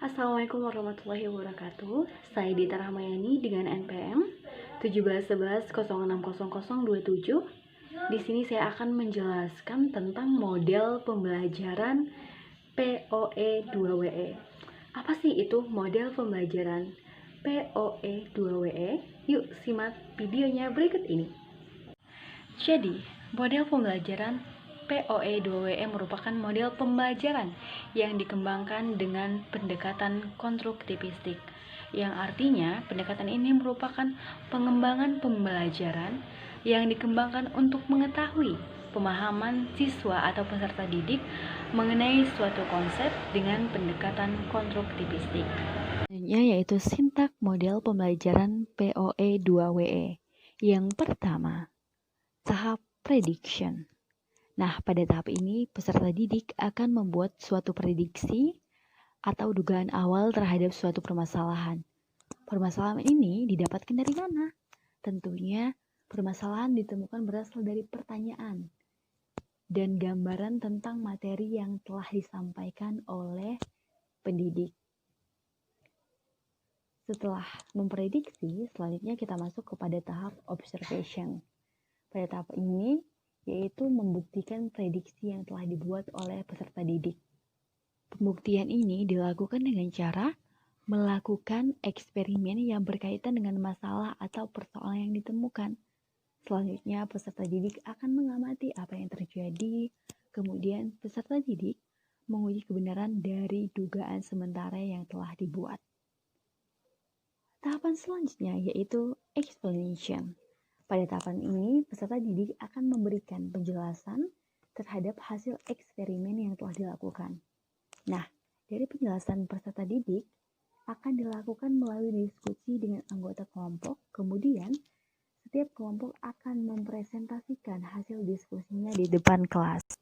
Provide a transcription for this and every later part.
Assalamualaikum warahmatullahi wabarakatuh. Saya Dita Rahmayani dengan NPM 1711060027. Di sini saya akan menjelaskan tentang model pembelajaran POE 2WE. Apa sih itu model pembelajaran POE 2WE? Yuk simak videonya berikut ini. Jadi, model pembelajaran POE 2WE merupakan model pembelajaran yang dikembangkan dengan pendekatan konstruktivistik, yang artinya pendekatan ini merupakan pengembangan pembelajaran yang dikembangkan untuk mengetahui pemahaman siswa atau peserta didik mengenai suatu konsep dengan pendekatan konstruktivistik. Yaitu sintak model pembelajaran POE 2WE. Yang pertama, tahap prediction. Nah, pada tahap ini, peserta didik akan membuat suatu prediksi atau dugaan awal terhadap suatu permasalahan. Permasalahan ini didapatkan dari mana? Tentunya, permasalahan ditemukan berasal dari pertanyaan dan gambaran tentang materi yang telah disampaikan oleh pendidik. Setelah memprediksi, selanjutnya kita masuk kepada tahap observation. Pada tahap ini, yaitu membuktikan prediksi yang telah dibuat oleh peserta didik. Pembuktian ini dilakukan dengan cara melakukan eksperimen yang berkaitan dengan masalah atau persoalan yang ditemukan. Selanjutnya, peserta didik akan mengamati apa yang terjadi, kemudian peserta didik menguji kebenaran dari dugaan sementara yang telah dibuat. Tahapan selanjutnya yaitu explanation. Pada tahapan ini, peserta didik akan memberikan penjelasan terhadap hasil eksperimen yang telah dilakukan. Nah, dari penjelasan peserta didik akan dilakukan melalui diskusi dengan anggota kelompok, kemudian setiap kelompok akan mempresentasikan hasil diskusinya di depan kelas.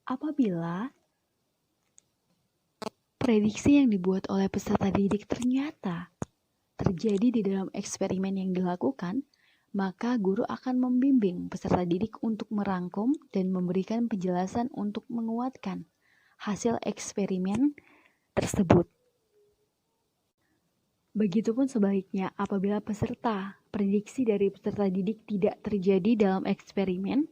Apabila prediksi yang dibuat oleh peserta didik ternyata terjadi di dalam eksperimen yang dilakukan, maka guru akan membimbing peserta didik untuk merangkum dan memberikan penjelasan untuk menguatkan hasil eksperimen tersebut. Begitupun sebaliknya, apabila prediksi dari peserta didik tidak terjadi dalam eksperimen,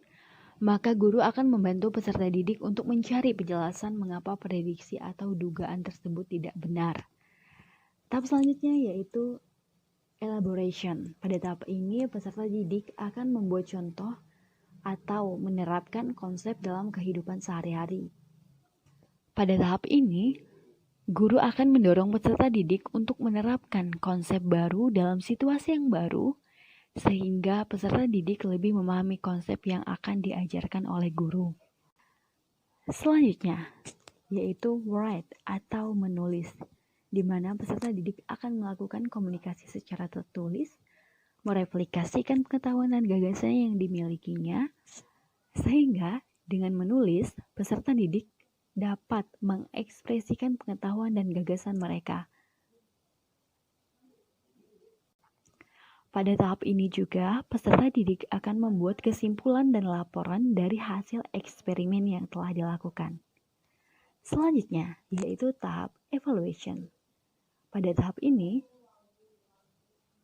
maka guru akan membantu peserta didik untuk mencari penjelasan mengapa prediksi atau dugaan tersebut tidak benar. Tahap selanjutnya yaitu elaboration. Pada tahap ini, peserta didik akan membuat contoh atau menerapkan konsep dalam kehidupan sehari-hari. Pada tahap ini, guru akan mendorong peserta didik untuk menerapkan konsep baru dalam situasi yang baru, sehingga peserta didik lebih memahami konsep yang akan diajarkan oleh guru. Selanjutnya, yaitu write atau menulis, di mana peserta didik akan melakukan komunikasi secara tertulis, mereplikasikan pengetahuan dan gagasan yang dimilikinya, sehingga dengan menulis, peserta didik dapat mengekspresikan pengetahuan dan gagasan mereka. Pada tahap ini juga, peserta didik akan membuat kesimpulan dan laporan dari hasil eksperimen yang telah dilakukan. Selanjutnya, yaitu tahap evaluation. Pada tahap ini,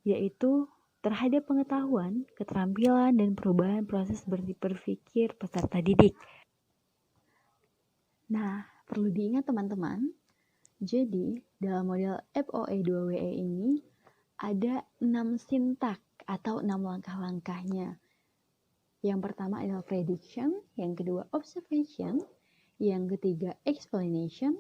yaitu terhadap pengetahuan, keterampilan, dan perubahan proses berpikir peserta didik. Nah, perlu diingat teman-teman, jadi dalam model POE 2WE ini ada 6 sintak atau 6 langkah-langkahnya. Yang pertama adalah prediction, yang kedua observation, yang ketiga explanation,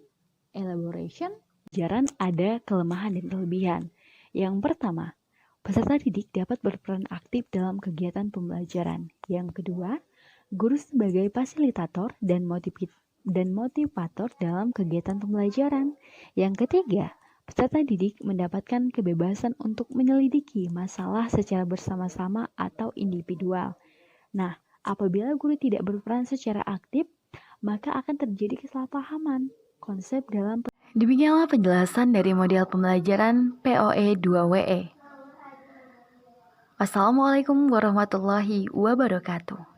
elaboration. Pembelajaran ada kelemahan dan kelebihan. Yang pertama, peserta didik dapat berperan aktif dalam kegiatan pembelajaran. Yang kedua, guru sebagai fasilitator dan motivator dalam kegiatan pembelajaran. Yang ketiga, peserta didik mendapatkan kebebasan untuk menyelidiki masalah secara bersama-sama atau individual. Nah, apabila guru tidak berperan secara aktif, maka akan terjadi kesalahpahaman konsep dalam. Demikianlah penjelasan dari model pembelajaran POE 2WE. Wassalamualaikum warahmatullahi wabarakatuh.